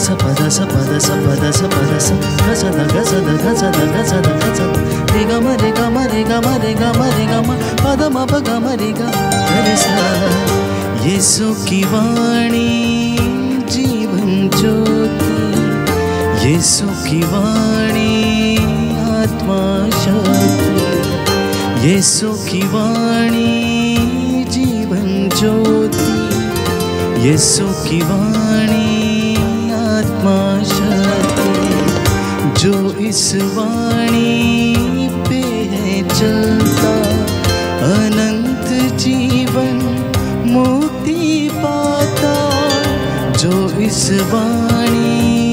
सपद सपद सपद सपद गजद गजद गजद गजद गजद रे गम रे गम रे गम रे गम रे गम पद म प ग म रे ग रे सा। यीशु की वाणी जीवन ज्योति, यीशु की वाणी आत्मा शक्ति, यीशु की वाणी जीवन ज्योति, यीशु की वाणी आत्मा शक्ति। जो इस वाणी पे है चलता अनंत जीवन मुक्ति पाता। जो इस वाणी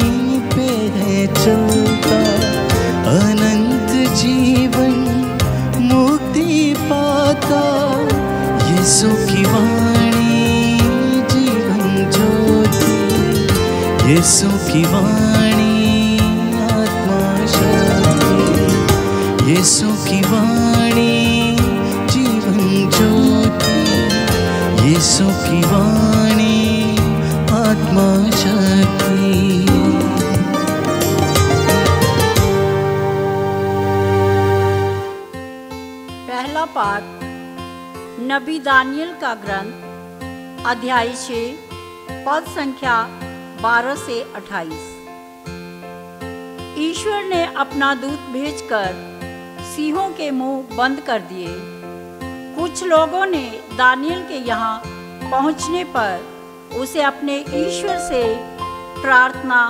पे है चलता अनंत जीवन मुक्ति पाता। यीशु की वाणी जीवन ज्योति, यीशु की वाणी आत्मा शक्ति, यीशु की वाणी जीवन ज्योति, यीशु की वाणी आत्मा शक्ति। पहला पाठ नबी दानियल का ग्रंथ, अध्याय 6, पद संख्या 12 से 28। ईश्वर ने अपना दूत भेजकर सिंहों के मुंह बंद कर दिए। कुछ लोगों ने दानियल के यहाँ पहुँचने पर उसे अपने ईश्वर से प्रार्थना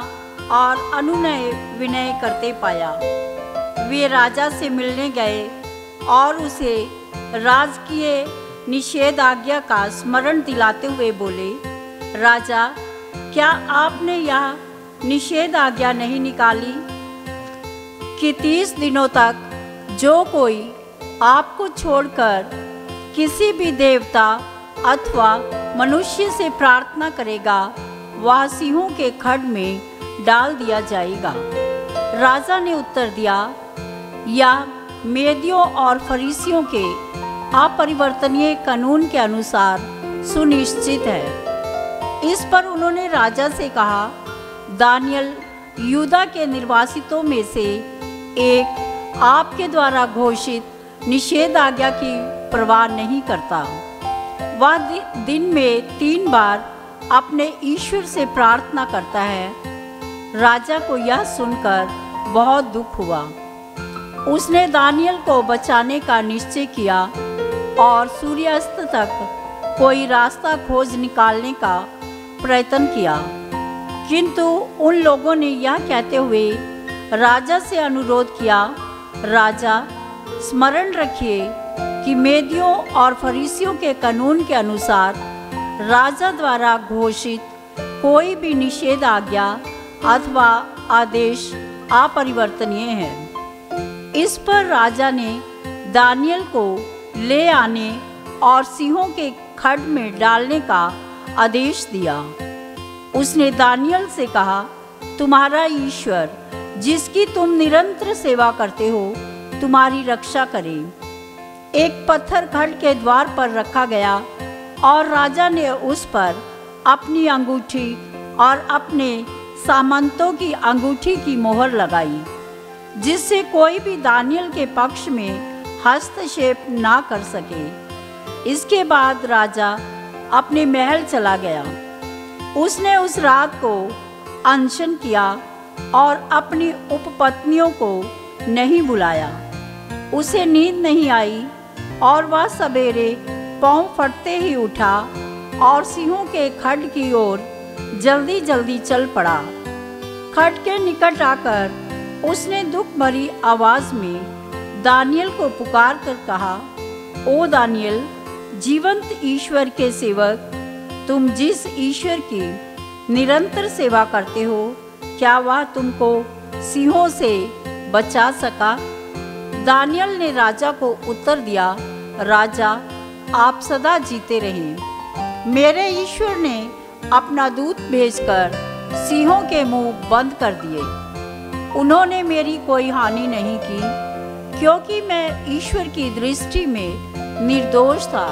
और अनुनय विनय करते पाया। वे राजा से मिलने गए और उसे राजकीय निषेधाज्ञा का स्मरण दिलाते हुए बोले, राजा, क्या आपने यह निषेधाज्ञा नहीं निकाली कि 30 दिनों तक जो कोई आपको छोड़कर किसी भी देवता अथवा मनुष्य से प्रार्थना करेगा वह सिंहों के खड्ड में डाल दिया जाएगा। राजा ने उत्तर दिया, यह मेदियों और फरीसियों के अपरिवर्तनीय कानून के अनुसार सुनिश्चित है। इस पर उन्होंने राजा से कहा, दानियल यूदा के निर्वासितों में से एक आपके द्वारा घोषित निषेधाज्ञा की परवाह नहीं करता। वह दिन में 3 बार अपने ईश्वर से प्रार्थना करता है। राजा को यह सुनकर बहुत दुख हुआ। उसने दानियल को बचाने का निश्चय किया और सूर्यास्त तक कोई रास्ता खोज निकालने का प्रयत्न किया, किंतु उन लोगों ने यह कहते हुए राजा से अनुरोध किया, राजा, स्मरण रखिए कि मेदियों और फरीसियों के कानून के अनुसार राजा द्वारा घोषित कोई भी निषेधाज्ञा अथवा आदेश अपरिवर्तनीय है। इस पर राजा ने दानियल को ले आने और सिंहों के खड्ड में डालने का आदेश दिया। उसने दानियल से कहा, तुम्हारा ईश्वर जिसकी तुम निरंतर सेवा करते हो तुम्हारी रक्षा करे। एक पत्थर खड्ड के द्वार पर रखा गया और राजा ने उस पर अपनी अंगूठी और अपने सामंतों की अंगूठी की मोहर लगाई, जिससे कोई भी दानियल के पक्ष में हस्तक्षेप ना कर सके। इसके बाद राजा अपने महल चला गया। उसने उस रात को अनशन किया और अपनी उपपत्नियों को नहीं बुलाया। उसे नींद नहीं आई और वह सवेरे पाँव फटते ही उठा और सिंहों के खड्ड की ओर जल्दी जल्दी चल पड़ा। खड्ड के निकट आकर उसने दुख भरी आवाज में दानियल को पुकार कर कहा, ओ दानियल, जीवंत ईश्वर के सेवक, तुम जिस ईश्वर की निरंतर सेवा करते हो, क्या वह तुमको सिंहों से बचा सका? दानियल ने राजा को उत्तर दिया, राजा, आप सदा जीते रहें। मेरे ईश्वर ने अपना दूत भेजकर सिंहों के मुंह बंद कर दिए। उन्होंने मेरी कोई हानि नहीं की, क्योंकि मैं ईश्वर की दृष्टि में निर्दोष था।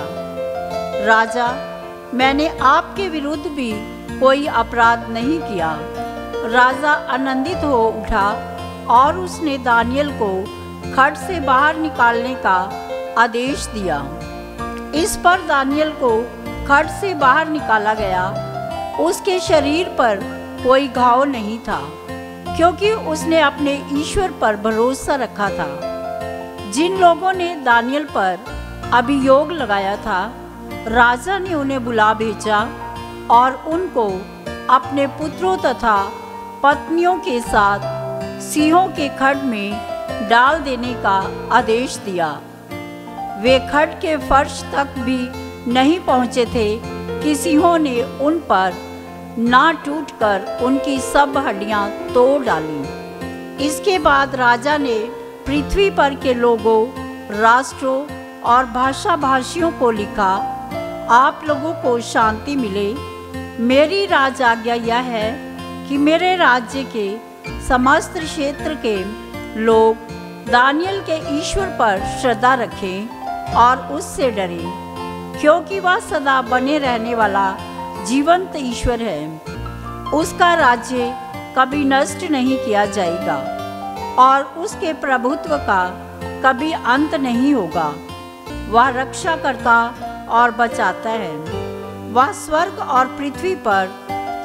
राजा, मैंने आपके विरुद्ध भी कोई अपराध नहीं किया। राजा आनंदित हो उठा और उसने दानियल को खट से बाहर निकालने का आदेश दिया। इस पर दानियल को खट से बाहर निकाला गया। उसके शरीर पर कोई घाव नहीं था, क्योंकि उसने अपने ईश्वर पर भरोसा रखा था। जिन लोगों ने दानियल पर अभियोग लगाया था, राजा ने उन्हें बुला भेजा और उनको अपने पुत्रों तथा पत्नियों के साथ सिंहों के खड में डाल देने का आदेश दिया। वे खड के फर्श तक भी नहीं पहुँचे थे कि सिंहों ने उन पर ना टूटकर उनकी सब हड्डियां तोड़ डाली। इसके बाद राजा ने पृथ्वी पर के लोगों, राष्ट्रों और भाषा भाषियों को लिखा, आप लोगों को शांति मिले। मेरी राज आज्ञा यह है कि मेरे राज्य के समस्त क्षेत्र के लोग दानियल के ईश्वर पर श्रद्धा रखें और उससे डरें, क्योंकि वह सदा बने रहने वाला जीवंत ईश्वर है। उसका राज्य कभी नष्ट नहीं किया जाएगा और उसके प्रभुत्व का कभी अंत नहीं होगा। वह रक्षा करता और बचाता है। वह स्वर्ग और पृथ्वी पर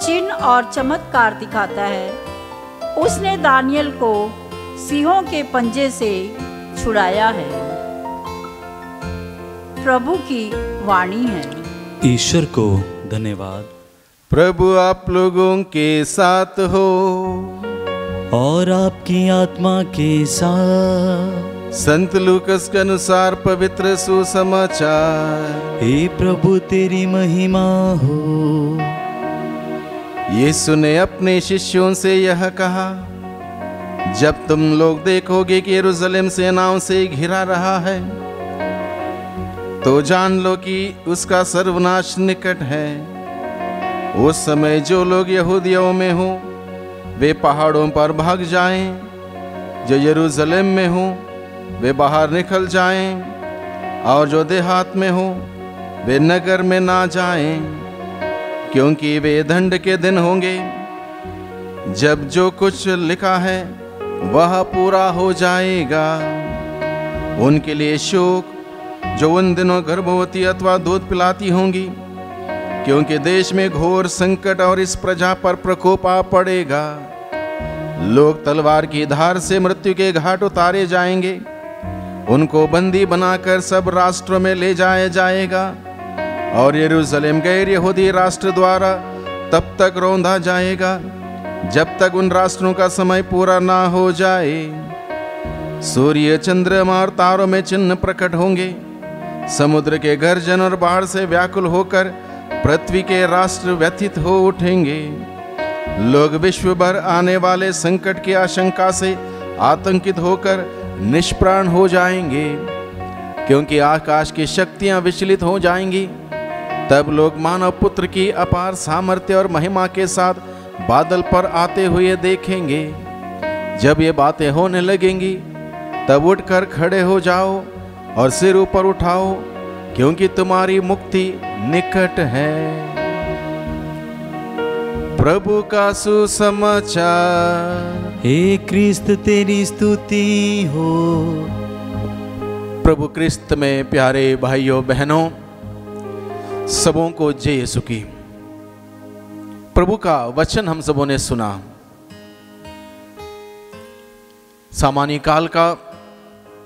चिन्ह और चमत्कार दिखाता है। उसने दानियल को सिंहों के पंजे से छुड़ाया है। प्रभु की वाणी है। ईश्वर को धन्यवाद। प्रभु आप लोगों के साथ हो और आपकी आत्मा के साथ। संत लूकस के अनुसार पवित्र सुसमाचार। हे प्रभु तेरी महिमा हो। यीशु ने अपने शिष्यों से यह कहा, जब तुम लोग देखोगे कि यरूशलेम सेनाओं से घिरा रहा है, तो जान लो कि उसका सर्वनाश निकट है। उस समय जो लोग यहूदियों में हो वे पहाड़ों पर भाग जाएं, जो यरूशलेम में हो वे बाहर निकल जाएं, और जो देहात में हो वे नगर में ना जाएं, क्योंकि वे दंड के दिन होंगे जब जो कुछ लिखा है वह पूरा हो जाएगा। उनके लिए शोक जो उन दिनों गर्भवती अथवा दूध पिलाती होंगी, क्योंकि देश में घोर संकट और इस प्रजा पर प्रकोप आ पड़ेगा। लोग तलवार की धार से मृत्यु के घाट उतारे जाएंगे। उनको बंदी बनाकर सब राष्ट्रों में ले जाया जाएगा, और यरूशलेम गैर यहूदी राष्ट्र द्वारा तब तक रौंदा जाएगा जब तक उन राष्ट्रों का समय पूरा ना हो जाए। सूर्य, चंद्रमा और तारों में चिन्ह प्रकट होंगे। समुद्र के गर्जन और बाढ़ से व्याकुल होकर पृथ्वी के राष्ट्र व्यथित हो उठेंगे। लोग विश्व भर आने वाले संकट की आशंका से आतंकित होकर निष्प्राण हो जाएंगे, क्योंकि आकाश की शक्तियां विचलित हो जाएंगी। तब लोग मानव पुत्र की अपार सामर्थ्य और महिमा के साथ बादल पर आते हुए देखेंगे। जब ये बातें होने लगेंगी तब उठकर खड़े हो जाओ और सिर ऊपर उठाओ, क्योंकि तुम्हारी मुक्ति निकट है। प्रभु का सुसमाचार। हे क्रिस्त तेरी स्तुति हो। प्रभु क्रिस्त में प्यारे भाइयों बहनों, सबों को जय यीशु की। प्रभु का वचन हम सबों ने सुना। सामान्य काल का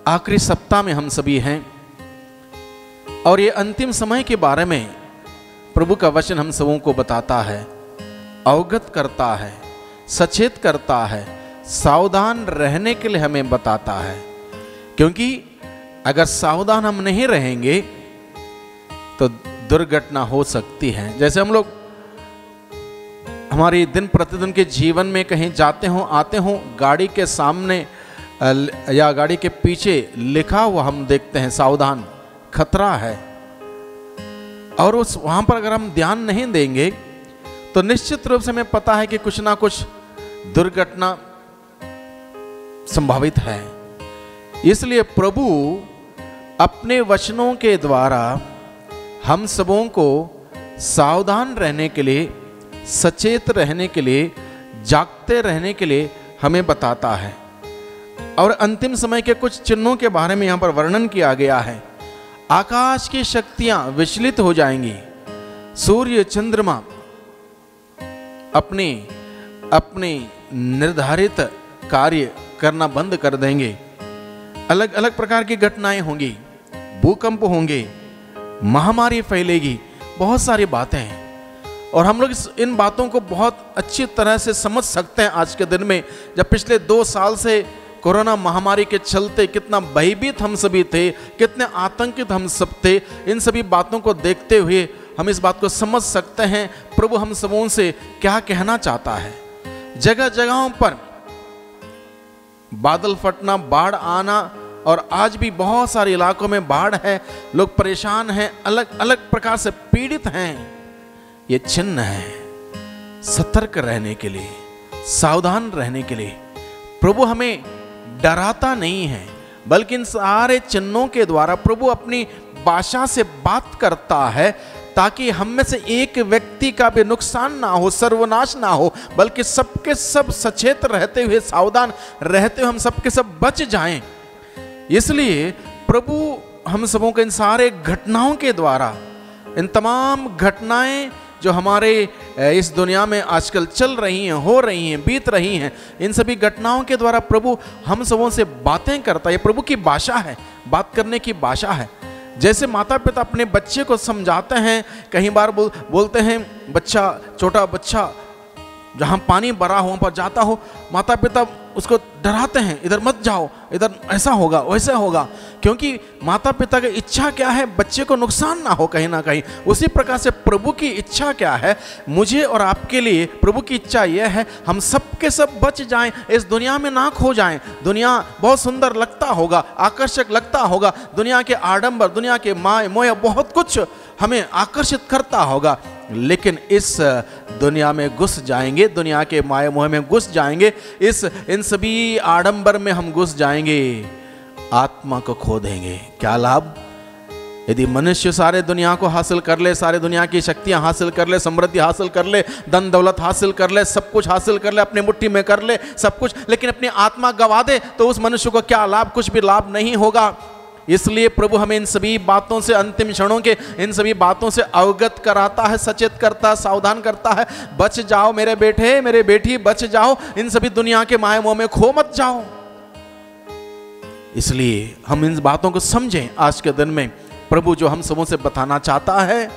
आखिरी सप्ताह में हम सभी हैं, और ये अंतिम समय के बारे में प्रभु का वचन हम सबों को बताता है, अवगत करता है, सचेत करता है, सावधान रहने के लिए हमें बताता है। क्योंकि अगर सावधान हम नहीं रहेंगे तो दुर्घटना हो सकती है। जैसे हम लोग हमारी दिन प्रतिदिन के जीवन में कहीं जाते हो, आते हो, गाड़ी के सामने या गाड़ी के पीछे लिखा हुआ हम देखते हैं सावधान, खतरा है। और उस वहां पर अगर हम ध्यान नहीं देंगे तो निश्चित रूप से हमें पता है कि कुछ ना कुछ दुर्घटना संभावित है। इसलिए प्रभु अपने वचनों के द्वारा हम सबों को सावधान रहने के लिए, सचेत रहने के लिए जागते रहने के लिए हमें बताता है। और अंतिम समय के कुछ चिन्हों के बारे में यहाँ पर वर्णन किया गया है। आकाश की शक्तियां विचलित हो जाएंगी, सूर्य चंद्रमा अपने अपने निर्धारित कार्य करना बंद कर देंगे, अलग अलग प्रकार की घटनाएं होंगी, भूकंप होंगे, महामारी फैलेगी, बहुत सारी बातें हैं। और हम लोग इन बातों को बहुत अच्छी तरह से समझ सकते हैं आज के दिन में, जब पिछले 2 साल से कोरोना महामारी के चलते कितना भयभीत हम सभी थे, कितने आतंकित हम सब थे। इन सभी बातों को देखते हुए हम इस बात को समझ सकते हैं प्रभु हम सबों से क्या कहना चाहता है। जगह जगहों पर बादल फटना, बाढ़ आना, और आज भी बहुत सारे इलाकों में बाढ़ है, लोग परेशान हैं, अलग अलग प्रकार से पीड़ित हैं। ये चिन्ह है सतर्क रहने के लिए, सावधान रहने के लिए। प्रभु हमें डराता नहीं है, बल्कि इन सारे चिन्हों के द्वारा प्रभु अपनी भाषा से बात करता है, ताकि हम में से एक व्यक्ति का भी नुकसान ना हो, सर्वनाश ना हो, बल्कि सबके सब सचेत रहते हुए, सावधान रहते हुए हम सबके सब बच जाएं। इसलिए प्रभु हम सबों के इन सारे घटनाओं के द्वारा, इन तमाम घटनाएं जो हमारे इस दुनिया में आजकल चल रही हैं, हो रही हैं, बीत रही हैं, इन सभी घटनाओं के द्वारा प्रभु हम सबों से बातें करता है। ये प्रभु की भाषा है, बात करने की भाषा है। जैसे माता पिता अपने बच्चे को समझाते हैं, कई बार बोलते हैं, बच्चा, छोटा बच्चा जहाँ पानी भरा हो वहाँ पर जाता हो, माता पिता उसको डराते हैं, इधर मत जाओ, इधर ऐसा होगा, वैसा होगा, क्योंकि माता पिता की इच्छा क्या है, बच्चे को नुकसान ना हो कहीं ना कहीं। उसी प्रकार से प्रभु की इच्छा क्या है, मुझे और आपके लिए प्रभु की इच्छा यह है हम सबके सब बच जाएं, इस दुनिया में ना खो जाएं। दुनिया बहुत सुंदर लगता होगा, आकर्षक लगता होगा, दुनिया के आडंबर, दुनिया के माय मोह, बहुत कुछ हमें आकर्षित करता होगा, लेकिन इस दुनिया में घुस जाएंगे, दुनिया के माय मोह में घुस जाएंगे, इन सभी आडंबर में हम घुस जाएंगे, आत्मा को खो देंगे। क्या लाभ यदि मनुष्य सारे दुनिया को हासिल कर ले, सारे दुनिया की शक्तियां हासिल कर ले, समृद्धि हासिल कर ले, धन दौलत हासिल कर ले, सब कुछ हासिल कर ले, अपनी मुट्ठी में कर ले सब कुछ, लेकिन अपनी आत्मा गवा दे तो उस मनुष्य को क्या लाभ? कुछ भी लाभ नहीं होगा। इसलिए प्रभु हमें इन सभी बातों से, अंतिम क्षणों के इन सभी बातों से अवगत कराता है, सचेत करता है, सावधान करता है। बच जाओ मेरे बेटे, मेरे बेटी, बच जाओ, इन सभी दुनिया के माया मोह में खो मत जाओ। इसलिए हम इन बातों को समझें। आज के दिन में प्रभु जो हम सबों से बताना चाहता है,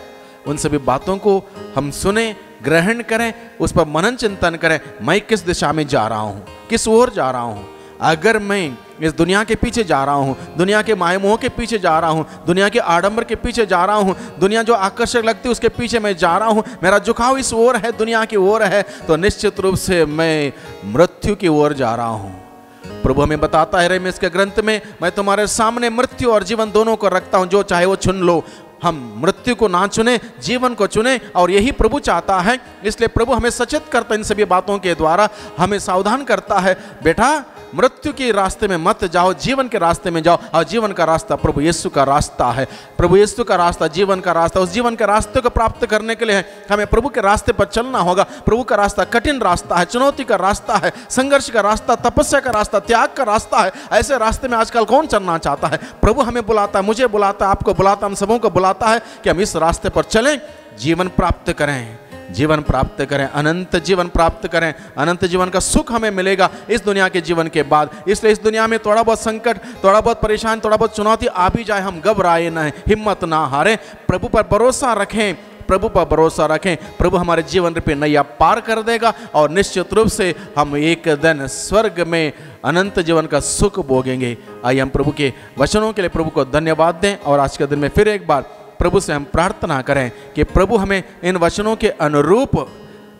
उन सभी बातों को हम सुने, ग्रहण करें, उस पर मनन चिंतन करें। मैं किस दिशा में जा रहा हूं, किस ओर जा रहा हूं? अगर मैं इस दुनिया के पीछे जा रहा हूं, दुनिया के माय मोह के पीछे जा रहा हूं, दुनिया के आडंबर के पीछे जा रहा हूं, दुनिया जो आकर्षक लगती है उसके पीछे मैं जा रहा हूं, मेरा झुकाव इस ओर है, दुनिया की ओर है, तो निश्चित रूप से मैं मृत्यु की ओर जा रहा हूं। प्रभु हमें बताता है यिर्मयाह के ग्रंथ में, मैं तुम्हारे सामने मृत्यु और जीवन दोनों को रखता हूं, जो चाहे वो चुन लो। हम मृत्यु को ना चुने, जीवन को चुने, और यही प्रभु चाहता है। इसलिए प्रभु हमें सचेत करता है, इन सभी बातों के द्वारा हमें सावधान करता है, बेटा मृत्यु के रास्ते में मत जाओ, जीवन के रास्ते में जाओ। और जीवन का रास्ता प्रभु यीशु का रास्ता है। प्रभु यीशु का रास्ता जीवन का रास्ता। उस जीवन के रास्ते को प्राप्त करने के लिए हमें प्रभु के रास्ते पर चलना होगा। प्रभु का रास्ता कठिन रास्ता है, चुनौती का रास्ता है, संघर्ष का रास्ता, तपस्या का रास्ता, त्याग का रास्ता है। ऐसे रास्ते में आजकल कौन चलना चाहता है? प्रभु हमें बुलाता है, मुझे बुलाता है, आपको बुलाता है, हम सबों को बुलाता है कि हम इस रास्ते पर चलें, जीवन प्राप्त करें, जीवन प्राप्त करें, अनंत जीवन प्राप्त करें। अनंत जीवन का सुख हमें मिलेगा इस दुनिया के जीवन के बाद। इसलिए इस दुनिया में थोड़ा बहुत संकट, थोड़ा बहुत परेशान, थोड़ा बहुत चुनौती आ भी जाए, हम घबराए न, हिम्मत ना हारें, प्रभु पर भरोसा रखें, प्रभु पर भरोसा रखें। प्रभु हमारे जीवन रूपी नैया पार कर देगा और निश्चित रूप से हम एक दिन स्वर्ग में अनंत जीवन का सुख भोगेंगे। आइए हम प्रभु के वचनों के लिए प्रभु को धन्यवाद दें और आज के दिन में फिर एक बार प्रभु से हम प्रार्थना करें कि प्रभु हमें इन वचनों के अनुरूप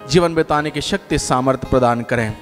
जीवन बिताने की शक्ति सामर्थ्य प्रदान करें।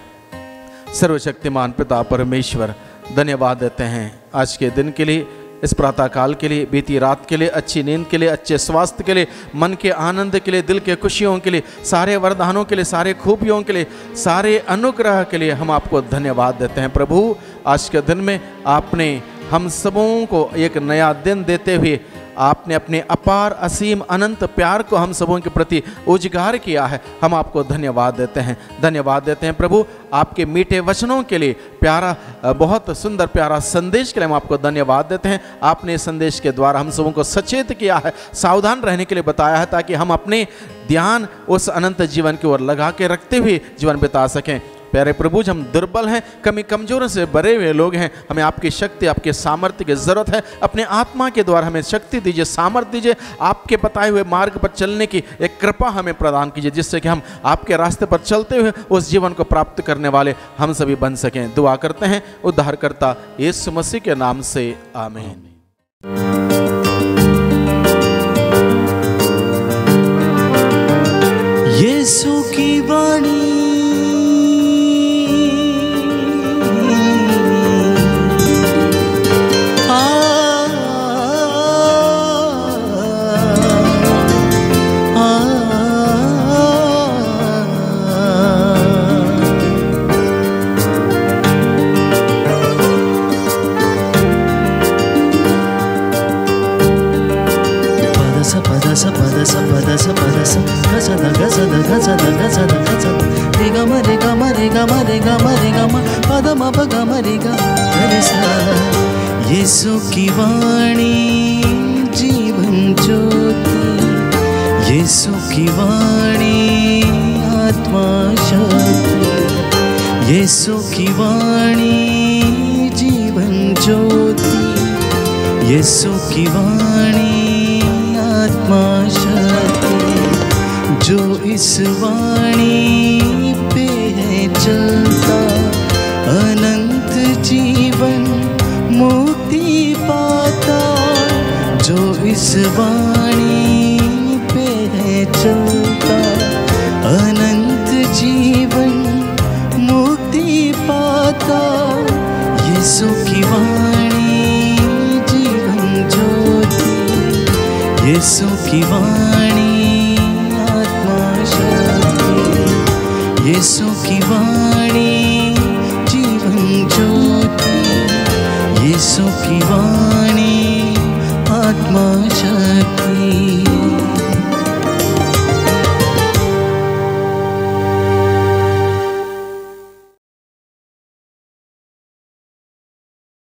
सर्वशक्तिमान पिता परमेश्वर, धन्यवाद देते हैं आज के दिन के लिए, इस प्रातः काल के लिए, बीती रात के लिए, अच्छी नींद के लिए, अच्छे स्वास्थ्य के लिए, मन के आनंद के लिए, दिल के खुशियों के लिए, सारे वरदानों के लिए, सारे खूबियों के लिए, सारे अनुग्रह के लिए हम आपको धन्यवाद देते हैं। प्रभु आज के दिन में आपने हम सबों को एक नया दिन देते हुए आपने अपने अपार असीम अनंत प्यार को हम सबों के प्रति उजागर किया है। हम आपको धन्यवाद देते हैं, धन्यवाद देते हैं प्रभु आपके मीठे वचनों के लिए, प्यारा बहुत सुंदर प्यारा संदेश के लिए हम आपको धन्यवाद देते हैं। आपने इस संदेश के द्वारा हम सबों को सचेत किया है, सावधान रहने के लिए बताया है, ताकि हम अपने ध्यान उस अनंत जीवन की ओर लगा के रखते हुए जीवन बिता सकें। प्यारे प्रभु, हम दुर्बल हैं, कमजोरों से भरे हुए लोग हैं, हमें आपकी शक्ति, आपके सामर्थ्य की ज़रूरत है। अपने आत्मा के द्वारा हमें शक्ति दीजिए, सामर्थ्य दीजिए, आपके बताए हुए मार्ग पर चलने की एक कृपा हमें प्रदान कीजिए, जिससे कि हम आपके रास्ते पर चलते हुए उस जीवन को प्राप्त करने वाले हम सभी बन सकें। दुआ करते हैं उद्धारकर्ता यीशु मसीह के नाम से, आमीन। यीशु की वाणी यीशु की वाणी जीवन ज्योति, यीशु की वाणी आत्मा शक्ति, यीशु की वाणी जीवन ज्योति, यीशु की वाणी आत्मा शक्ति। जो इस वाणी पे है चलता, अनंत जीवन मुक्ति पाता। जो इस वाणी पे है चलता, अनंत जीवन मुक्ति पाता। यीशु की वाणी जीवन ज्योति, यीशु की वाणी यीशु की वाणी जीवन ज्योति, यीशु की वाणी आत्मा शक्ति।